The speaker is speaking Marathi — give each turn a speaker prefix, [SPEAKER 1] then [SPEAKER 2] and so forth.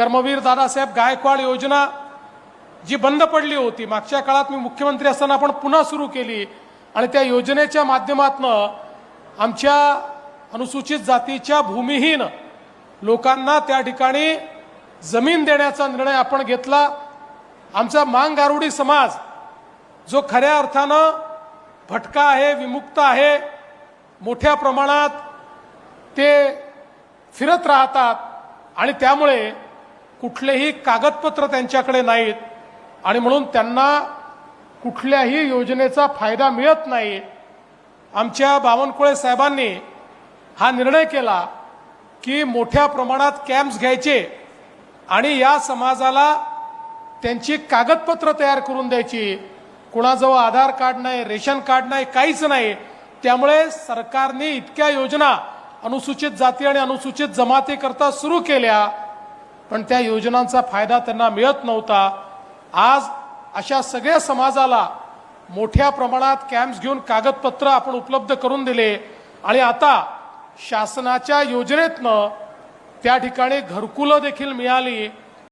[SPEAKER 1] कर्मवीर दादासाहेब गायकवाड योजना जी बंद पडली होती मागच्या काळात मी मुख्यमंत्री असताना आपण पुन्हा सुरू केली आणि त्या योजनेच्या माध्यमातून आमच्या अनुसूचित जातीच्या भूमिहीन लोकांना त्या ठिकाणी जमीन देण्याचा निर्णय आपण घेतला। आमचा मांगारुडी समाज जो खऱ्या अर्थानं भटका आहे, विमुक्त आहे, मोठ्या प्रमाणात ते फिरत राहतात आणि त्यामुळे कुठलेही कागदपत्र त्यांच्याकडे नाहीत आणि म्हणून त्यांना कुठल्याही योजनेचा फायदा मिळत नाही। आमच्या बावनकुळे साहेबांनी हा निर्णय केला की मोठ्या प्रमाणात कॅम्प्स घ्यायचे आणि या समाजाला त्यांची कागदपत्र तयार करून द्यायची। कुणाजवळ आधार कार्ड नाही, रेशन कार्ड नाही, काहीच नाही। त्यामुळे सरकारने इतक्या योजना अनुसूचित जाती आणि अनुसूचित जमातीकरता सुरू केल्या पण त्या योजनांचा फायदा त्यांना मिळत नव्हता। आज अशा सगळ्या समाजाला मोठ्या प्रमाणात कॅम्प्स घेऊन कागदपत्र आपण उपलब्ध करून दिले आणि आता शासनाच्या योजनेतनं त्या ठिकाणी घरकुलं देखील मिळाली।